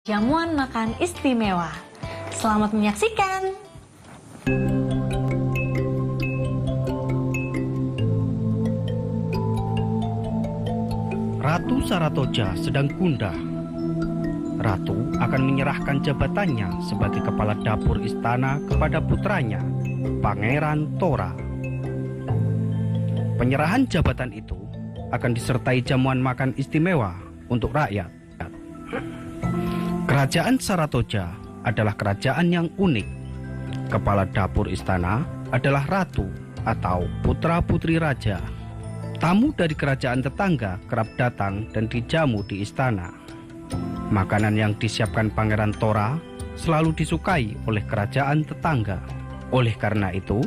Jamuan makan istimewa. Selamat menyaksikan. Ratu Saratoja sedang gundah. Ratu akan menyerahkan jabatannya sebagai kepala dapur istana kepada putranya, Pangeran Tora. Penyerahan jabatan itu akan disertai jamuan makan istimewa untuk rakyat. Kerajaan Saratoja adalah kerajaan yang unik. Kepala dapur istana adalah ratu atau putra-putri raja. Tamu dari kerajaan tetangga kerap datang dan dijamu di istana. Makanan yang disiapkan Pangeran Tora selalu disukai oleh kerajaan tetangga. Oleh karena itu,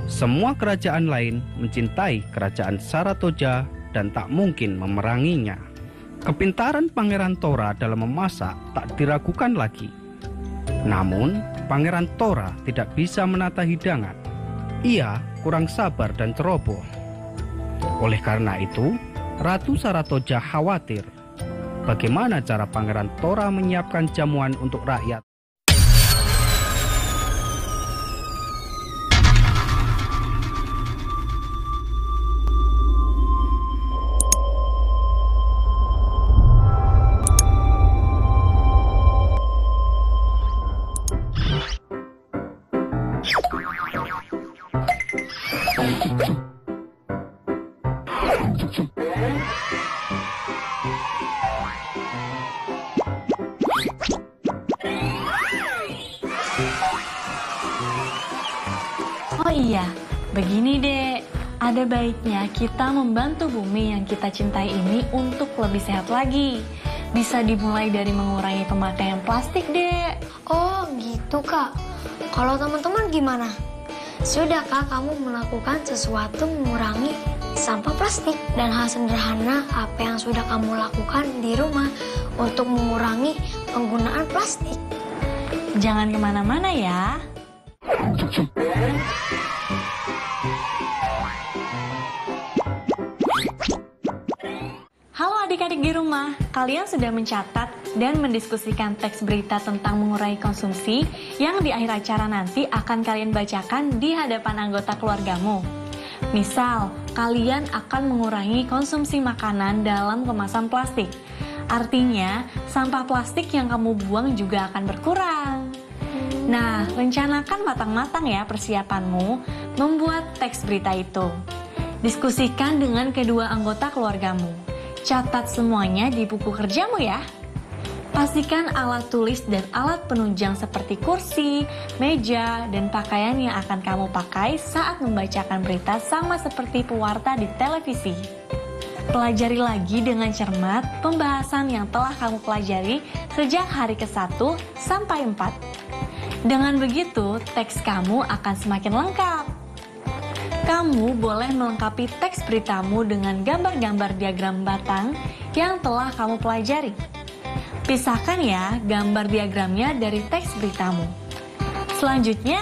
semua kerajaan lain mencintai kerajaan Saratoja dan tak mungkin memeranginya. Kepintaran Pangeran Tora dalam memasak tak diragukan lagi. Namun, Pangeran Tora tidak bisa menata hidangan. Ia kurang sabar dan ceroboh. Oleh karena itu, Ratu Saratoja khawatir bagaimana cara Pangeran Tora menyiapkan jamuan untuk rakyat. Oh iya, begini dek, ada baiknya kita membantu bumi yang kita cintai ini untuk lebih sehat lagi. Bisa dimulai dari mengurangi pemakaian plastik dek. Oh gitu kak, kalau teman-teman gimana? Sudahkah kamu melakukan sesuatu mengurangi sampah plastik? Dan hal sederhana apa yang sudah kamu lakukan di rumah untuk mengurangi penggunaan plastik? Jangan kemana-mana ya. Halo adik-adik di rumah, kalian sudah mencatat dan mendiskusikan teks berita tentang mengurangi konsumsi yang di akhir acara nanti akan kalian bacakan di hadapan anggota keluargamu. Misal, kalian akan mengurangi konsumsi makanan dalam kemasan plastik. Artinya, sampah plastik yang kamu buang juga akan berkurang. Nah, rencanakan matang-matang ya persiapanmu membuat teks berita itu. Diskusikan dengan kedua anggota keluargamu. Catat semuanya di buku kerjamu ya. Pastikan alat tulis dan alat penunjang seperti kursi, meja, dan pakaian yang akan kamu pakai saat membacakan berita sama seperti pewarta di televisi. Pelajari lagi dengan cermat pembahasan yang telah kamu pelajari sejak hari ke-1 sampai 4. Dengan begitu, teks kamu akan semakin lengkap. Kamu boleh melengkapi teks beritamu dengan gambar-gambar diagram batang yang telah kamu pelajari. Pisahkan ya gambar diagramnya dari teks beritamu. Selanjutnya,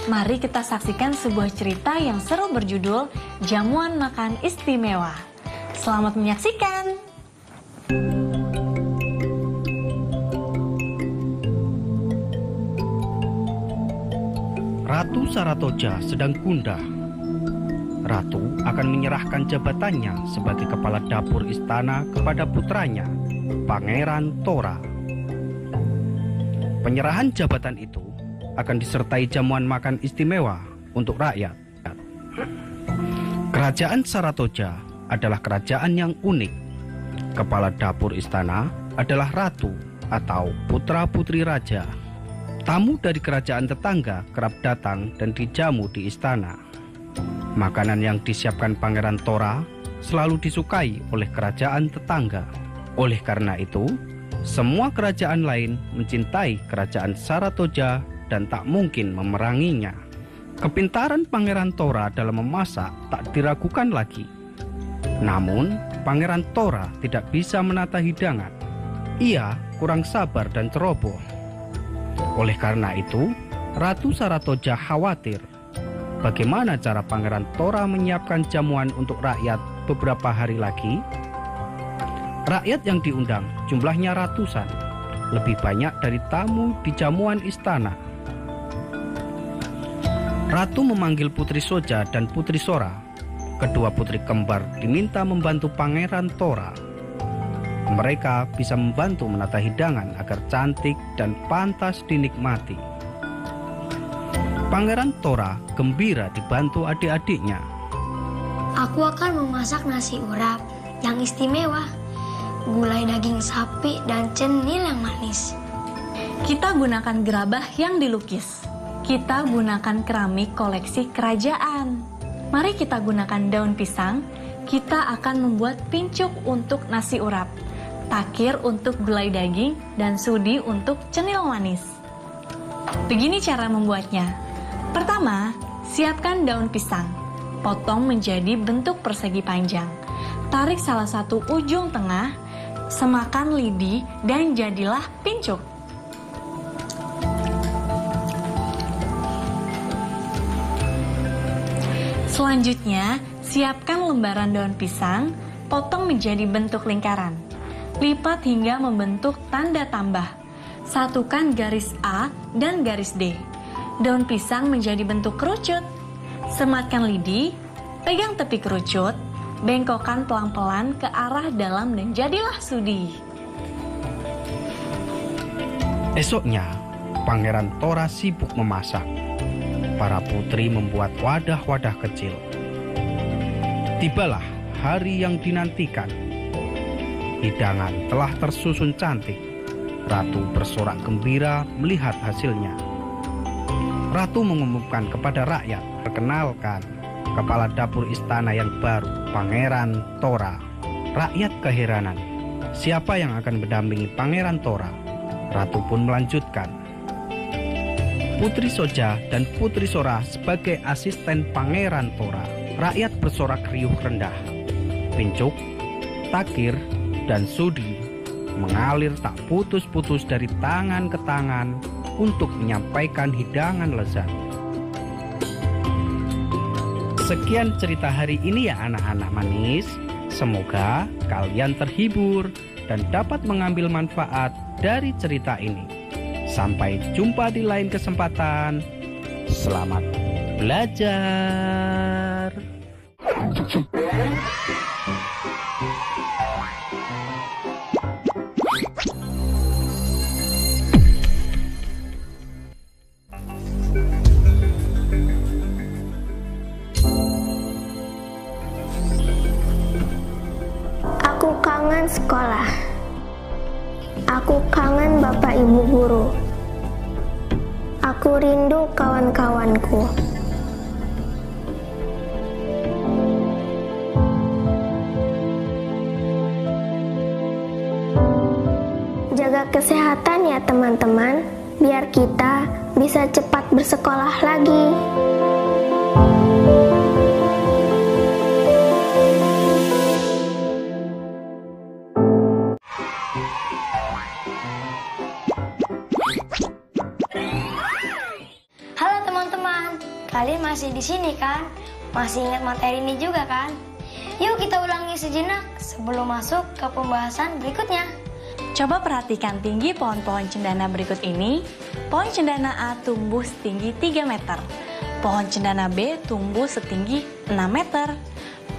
mari kita saksikan sebuah cerita yang seru berjudul Jamuan Makan Istimewa. Selamat menyaksikan! Ratu Saratoja sedang gundah. Ratu akan menyerahkan jabatannya sebagai kepala dapur istana kepada putranya, Pangeran Tora. Penyerahan jabatan itu akan disertai jamuan makan istimewa untuk rakyat. Kerajaan Saratoja adalah kerajaan yang unik. Kepala dapur istana adalah ratu atau putra-putri raja. Tamu dari kerajaan tetangga kerap datang dan dijamu di istana. Makanan yang disiapkan Pangeran Tora selalu disukai oleh kerajaan tetangga. Oleh karena itu, semua kerajaan lain mencintai kerajaan Saratoja dan tak mungkin memeranginya. Kepintaran Pangeran Tora dalam memasak tak diragukan lagi. Namun, Pangeran Tora tidak bisa menata hidangan. Ia kurang sabar dan ceroboh. Oleh karena itu, Ratu Saratoja khawatir bagaimana cara Pangeran Tora menyiapkan jamuan untuk rakyat beberapa hari lagi. Rakyat yang diundang jumlahnya ratusan. lebih banyak dari tamu di jamuan istana. Ratu memanggil Putri Soja dan Putri Sora. Kedua putri kembar diminta membantu Pangeran Tora. Mereka bisa membantu menata hidangan agar cantik dan pantas dinikmati. Pangeran Tora gembira dibantu adik-adiknya. Aku akan memasak nasi urap yang istimewa, gulai daging sapi dan cenil yang manis. Kita gunakan gerabah yang dilukis. Kita gunakan keramik koleksi kerajaan. Mari kita gunakan daun pisang. Kita akan membuat pincuk untuk nasi urap, takir untuk gulai daging, dan sudi untuk cenil manis. Begini cara membuatnya. Pertama, siapkan daun pisang. Potong menjadi bentuk persegi panjang. Tarik salah satu ujung tengah, semakan lidi, dan jadilah pincuk. Selanjutnya, siapkan lembaran daun pisang, potong menjadi bentuk lingkaran. Lipat hingga membentuk tanda tambah. Satukan garis A dan garis D. Daun pisang menjadi bentuk kerucut. Sematkan lidi, pegang tepi kerucut, bengkokkan pelan-pelan ke arah dalam dan jadilah sudi. Esoknya, Pangeran Tora sibuk memasak. Para putri membuat wadah-wadah kecil. Tibalah hari yang dinantikan. Hidangan telah tersusun cantik. Ratu bersorak gembira melihat hasilnya. Ratu mengumumkan kepada rakyat, perkenalkan kepala dapur istana yang baru, Pangeran Tora. Rakyat keheranan, siapa yang akan mendampingi Pangeran Tora? Ratu pun melanjutkan, Putri Soja dan Putri Sora sebagai asisten Pangeran Tora. Rakyat bersorak riuh rendah. Pincuk, takir, dan sudi mengalir tak putus-putus dari tangan ke tangan untuk menyampaikan hidangan lezat. Sekian cerita hari ini ya anak-anak manis. Semoga kalian terhibur dan dapat mengambil manfaat dari cerita ini. Sampai jumpa di lain kesempatan. Selamat belajar. Aku kangen sekolah. Aku kangen Bapak Ibu guru. Aku rindu kawan-kawanku. Jaga kesehatan ya teman-teman, biar kita bisa cepat bersekolah lagi. Halo teman-teman, kalian masih di sini kan? Masih ingat materi ini juga kan? Yuk kita ulangi sejenak sebelum masuk ke pembahasan berikutnya. Coba perhatikan tinggi pohon-pohon cendana berikut ini. Pohon cendana A tumbuh setinggi 3 meter. Pohon cendana B tumbuh setinggi 6 meter.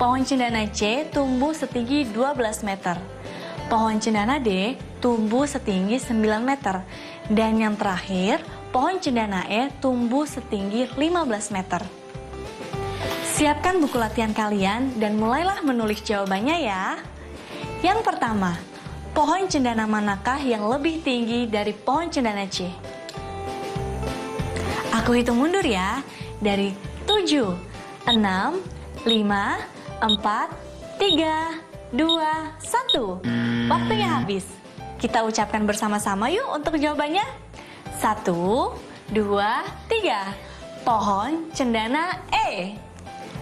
Pohon cendana C tumbuh setinggi 12 meter. Pohon cendana D tumbuh setinggi 9 meter. Dan yang terakhir, pohon cendana E tumbuh setinggi 15 meter. Siapkan buku latihan kalian dan mulailah menulis jawabannya ya. Yang pertama, pohon cendana manakah yang lebih tinggi dari pohon cendana C? Aku hitung mundur ya. Dari 7, 6, 5, 4, 3, 2, 1. Waktunya habis. Kita ucapkan bersama-sama yuk untuk jawabannya. 1, 2, 3. Pohon cendana E.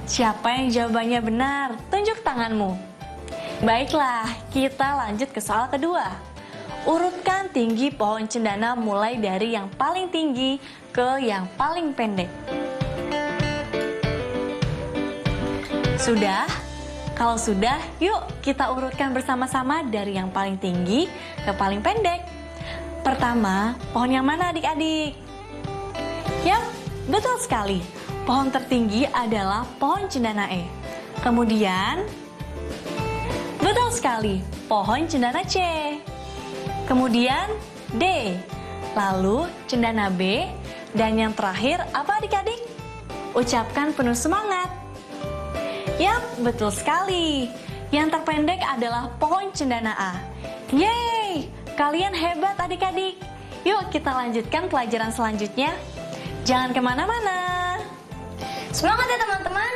Siapa yang jawabannya benar? Tunjuk tanganmu. Baiklah, kita lanjut ke soal kedua. Urutkan tinggi pohon cendana mulai dari yang paling tinggi ke yang paling pendek. Sudah? Kalau sudah, yuk kita urutkan bersama-sama dari yang paling tinggi ke paling pendek. Pertama, pohon yang mana adik-adik? Yap, betul sekali. Pohon tertinggi adalah pohon cendana E. Kemudian, betul sekali, pohon cendana C. Kemudian, D. Lalu, cendana B. Dan yang terakhir, apa adik-adik? Ucapkan penuh semangat. Yap, betul sekali. Yang terpendek adalah pohon cendana A. Yeay, kalian hebat adik-adik. Yuk kita lanjutkan pelajaran selanjutnya. Jangan kemana-mana. Semangat ya teman-teman.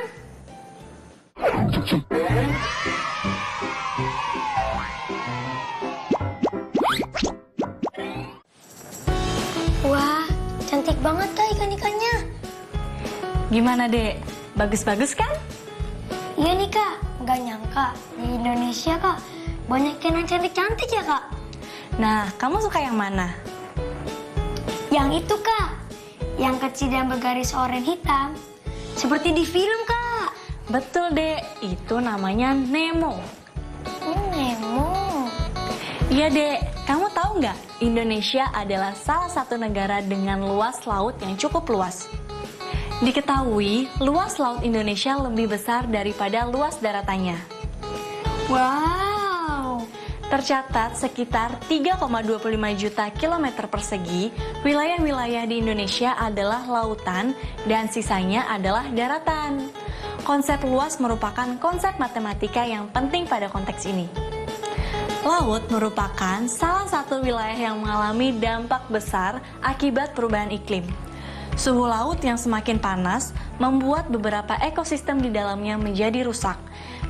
Wah, cantik banget tuh ikan-ikannya. Gimana dek? Bagus-bagus kan? Iya nih kak, nggak nyangka di Indonesia kak banyak ikan yang cantik-cantik ya kak. Nah, kamu suka yang mana? Yang itu kak, yang kecil dan bergaris oranye hitam. Seperti di film kak. Betul dek, itu namanya Nemo. Nemo. Iya dek, kamu tahu nggak? Indonesia adalah salah satu negara dengan luas laut yang cukup luas. Diketahui, luas laut Indonesia lebih besar daripada luas daratannya. Wow. Tercatat sekitar 3,25 juta kilometer persegi, wilayah-wilayah di Indonesia adalah lautan dan sisanya adalah daratan. Konsep luas merupakan konsep matematika yang penting pada konteks ini. Laut merupakan salah satu wilayah yang mengalami dampak besar akibat perubahan iklim. Suhu laut yang semakin panas membuat beberapa ekosistem di dalamnya menjadi rusak.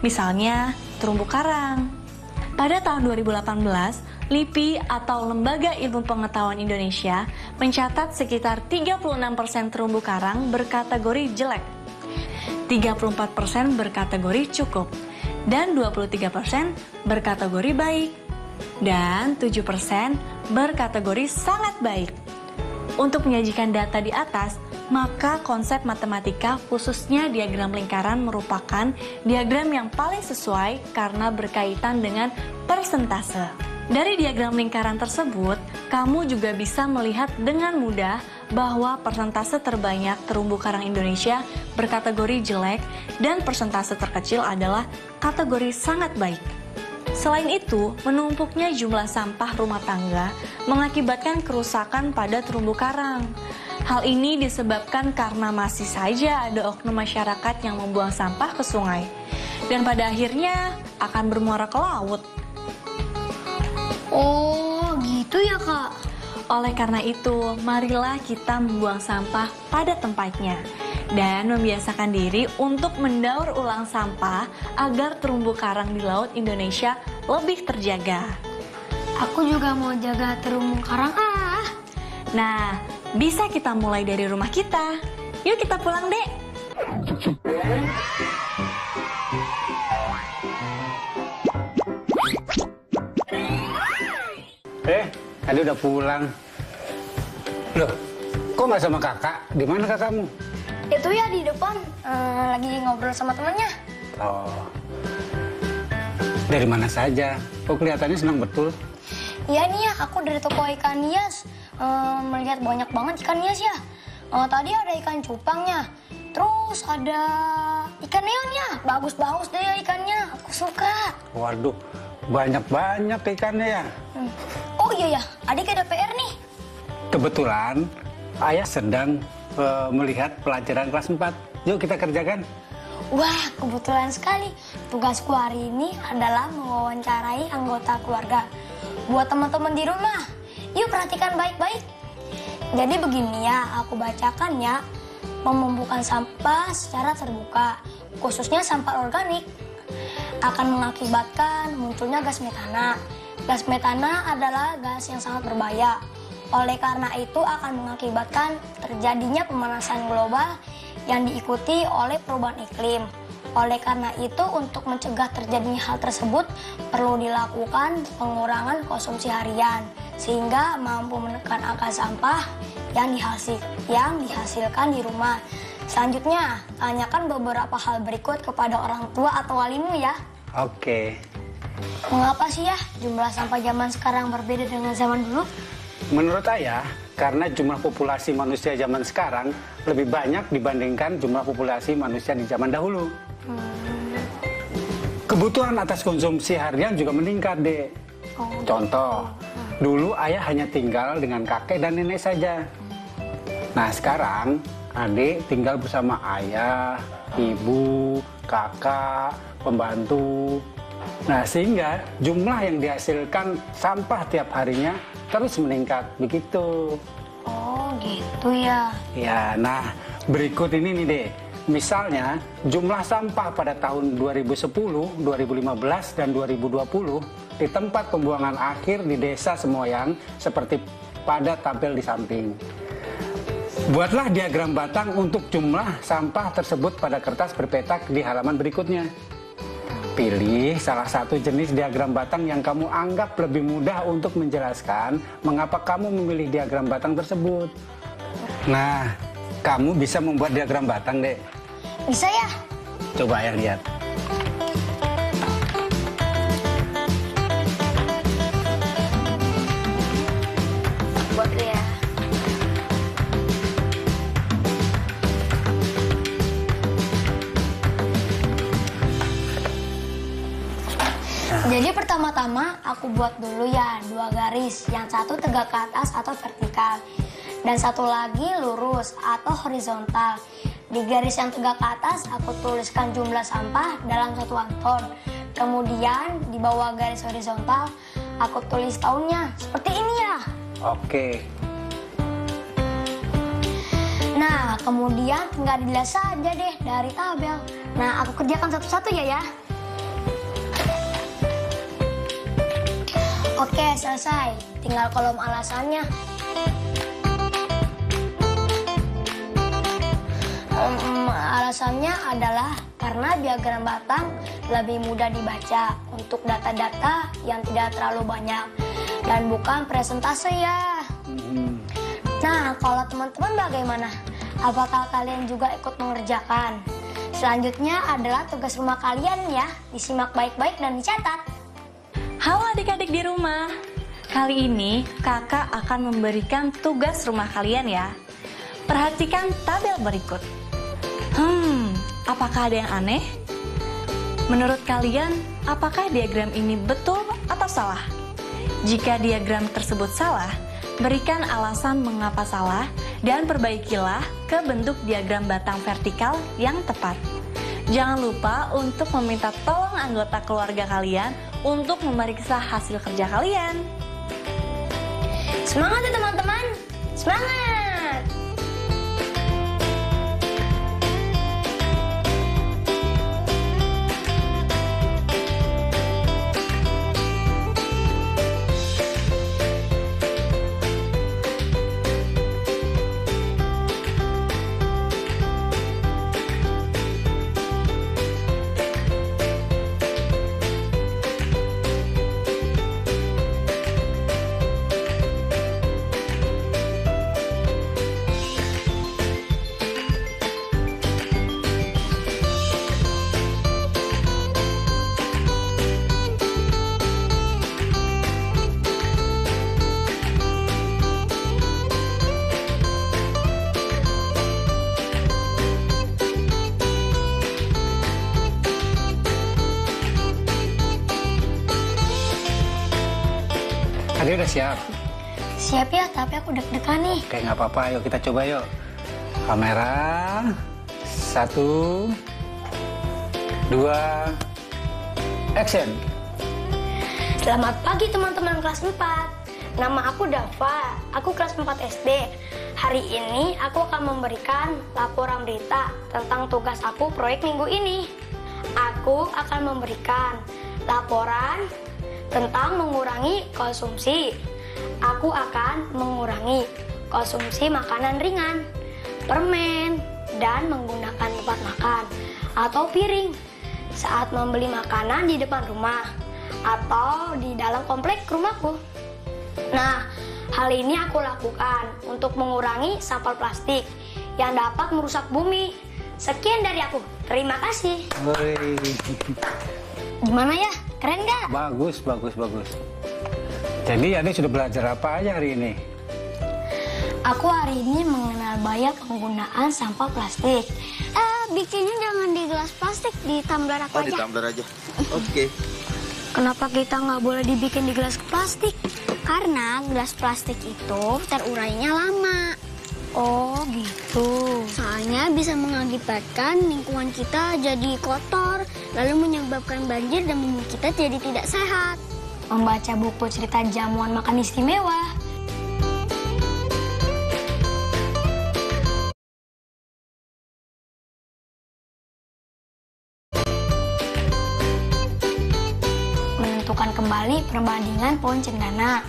Misalnya, terumbu karang. Pada tahun 2018, LIPI atau Lembaga Ilmu Pengetahuan Indonesia mencatat sekitar 36% terumbu karang berkategori jelek, 34% berkategori cukup, dan 23% berkategori baik, dan 7% berkategori sangat baik. Untuk menyajikan data di atas, maka konsep matematika khususnya diagram lingkaran merupakan diagram yang paling sesuai karena berkaitan dengan persentase. Dari diagram lingkaran tersebut, kamu juga bisa melihat dengan mudah bahwa persentase terbanyak terumbu karang Indonesia berkategori jelek dan persentase terkecil adalah kategori sangat baik. Selain itu, menumpuknya jumlah sampah rumah tangga mengakibatkan kerusakan pada terumbu karang. Hal ini disebabkan karena masih saja ada oknum masyarakat yang membuang sampah ke sungai, dan pada akhirnya akan bermuara ke laut. Oh, gitu ya kak. Oleh karena itu, marilah kita membuang sampah pada tempatnya dan membiasakan diri untuk mendaur ulang sampah agar terumbu karang di laut Indonesia lebih terjaga. Aku juga mau jaga terumbu karang ah. Nah, bisa kita mulai dari rumah kita. Yuk kita pulang, Dek. Tadi udah pulang. Loh, kok nggak sama kakak? Di mana kakakmu? Itu ya di depan, lagi ngobrol sama temennya. Oh, dari mana saja? Kok kelihatannya senang betul? Iya nih ya, aku dari toko ikan hias melihat banyak banget ikan hias ya. Tadi ada ikan cupangnya, terus ada ikan neonnya. Bagus-bagus deh ya ikannya, aku suka. Waduh, banyak-banyak ikannya ya. Oh iya ya, adik ada PR nih. Kebetulan ayah sedang melihat pelajaran kelas 4. Yuk kita kerjakan. Wah, kebetulan sekali. Tugasku hari ini adalah mewawancarai anggota keluarga. Buat teman-teman di rumah, yuk perhatikan baik-baik. Jadi begini ya, aku bacakan ya. Membuang sampah secara terbuka, khususnya sampah organik, akan mengakibatkan munculnya gas metana. Gas metana adalah gas yang sangat berbahaya. Oleh karena itu akan mengakibatkan terjadinya pemanasan global yang diikuti oleh perubahan iklim. Oleh karena itu untuk mencegah terjadinya hal tersebut perlu dilakukan pengurangan konsumsi harian sehingga mampu menekan angka sampah yang dihasilkan di rumah. Selanjutnya, tanyakan beberapa hal berikut kepada orang tua atau walimu ya. Oke. Mengapa sih ya jumlah sampah zaman sekarang berbeda dengan zaman dulu? Menurut ayah, karena jumlah populasi manusia zaman sekarang lebih banyak dibandingkan jumlah populasi manusia di zaman dahulu. Kebutuhan atas konsumsi harian juga meningkat, Dek. Contoh, dulu ayah hanya tinggal dengan kakek dan nenek saja. Nah, sekarang adik tinggal bersama ayah, ibu, kakak, pembantu. Nah, sehingga jumlah yang dihasilkan sampah tiap harinya terus meningkat, begitu. Oh, gitu ya. Ya, nah berikut ini nih deh. Misalnya, jumlah sampah pada tahun 2010, 2015, dan 2020 di tempat pembuangan akhir di desa Semoyang seperti pada tampil di samping. Buatlah diagram batang untuk jumlah sampah tersebut pada kertas berpetak di halaman berikutnya. Pilih salah satu jenis diagram batang yang kamu anggap lebih mudah untuk menjelaskan mengapa kamu memilih diagram batang tersebut. Nah, kamu bisa membuat diagram batang, Dek. Bisa ya? Coba ayah lihat. Buat ya. Jadi pertama-tama aku buat dulu ya 2 garis, yang satu tegak ke atas atau vertikal, dan satu lagi lurus atau horizontal. Di garis yang tegak ke atas aku tuliskan jumlah sampah dalam satuan ton. Kemudian di bawah garis horizontal aku tulis tahunnya, seperti ini ya. Oke. Nah, kemudian tinggal dilihat saja deh dari tabel. Nah, aku kerjakan satu-satu ya. Oke, selesai. Tinggal kolom alasannya. Alasannya adalah karena diagram batang lebih mudah dibaca untuk data-data yang tidak terlalu banyak dan bukan presentase ya. Nah, kalau teman-teman bagaimana? Apakah kalian juga ikut mengerjakan? Selanjutnya adalah tugas rumah kalian ya. Disimak baik-baik dan dicatat. Halo adik-adik di rumah. Kali ini kakak akan memberikan tugas rumah kalian ya. Perhatikan tabel berikut. Apakah ada yang aneh? Menurut kalian, apakah diagram ini betul atau salah? Jika diagram tersebut salah, berikan alasan mengapa salah dan perbaikilah ke bentuk diagram batang vertikal yang tepat. Jangan lupa untuk meminta tolong anggota keluarga kalian untuk memeriksa hasil kerja kalian. Semangat ya teman-teman! Semangat! Adik udah siap? Siap ya, tapi aku deg-degan nih. Oke, nggak apa-apa. Yuk kita coba yuk. Kamera. 1, 2, action. Selamat pagi teman-teman kelas 4. Nama aku Dava, aku kelas 4 SD. Hari ini aku akan memberikan laporan berita tentang tugas aku proyek minggu ini. Aku akan memberikan laporan tentang mengurangi konsumsi. Aku akan mengurangi konsumsi makanan ringan, permen, dan menggunakan tempat makan atau piring saat membeli makanan di depan rumah atau di dalam komplek rumahku. Nah, hal ini aku lakukan untuk mengurangi sampah plastik yang dapat merusak bumi. Sekian dari aku. Terima kasih. Gimana ya? Keren nggak? Bagus. Jadi adik sudah belajar apa aja hari ini? Aku hari ini mengenal bahaya penggunaan sampah plastik. Bikinnya jangan di gelas plastik, di tumbler aku aja. Oh, di tumbler aja. Oke. Kenapa kita nggak boleh dibikin di gelas plastik? Karena gelas plastik itu terurainya lama. Oh gitu. Soalnya bisa mengakibatkan lingkungan kita jadi kotor, lalu menyebabkan banjir dan membuat kita jadi tidak sehat. Membaca buku cerita jamuan makan istimewa. Menentukan kembali perbandingan pohon cendana.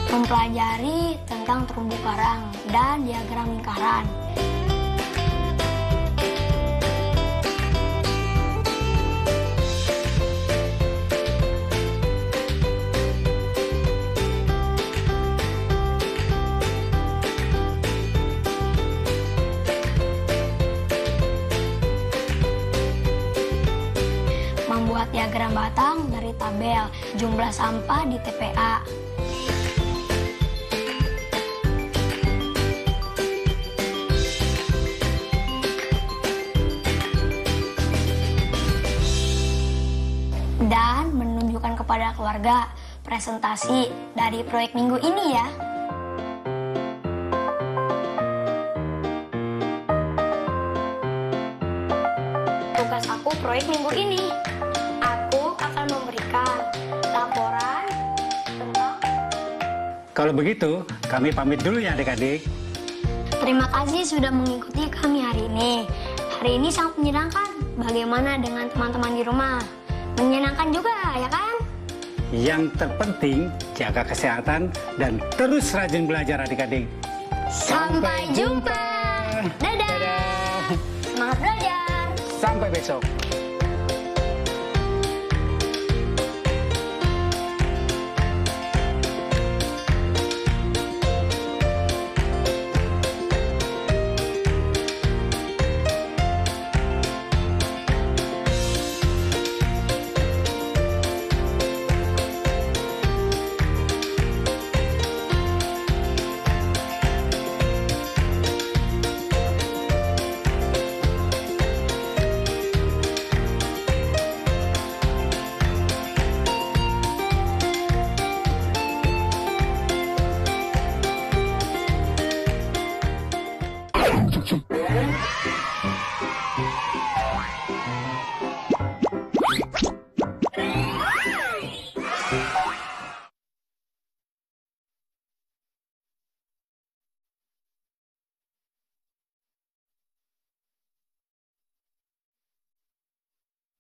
Mempelajari tentang terumbu karang dan diagram lingkaran. Membuat diagram batang dari tabel jumlah sampah di TPA. Dan menunjukkan kepada keluarga presentasi dari proyek minggu ini ya. Tugas aku proyek minggu ini. Aku akan memberikan laporan tentang... Kalau begitu, kami pamit dulu ya adik-adik. Terima kasih sudah mengikuti kami hari ini. Hari ini sangat menyenangkan. Bagaimana dengan teman-teman di rumah? Menyenangkan juga, ya kan? Yang terpenting, jaga kesehatan dan terus rajin belajar adik-adik. Sampai jumpa. Dadah. Semangat belajar. Sampai besok.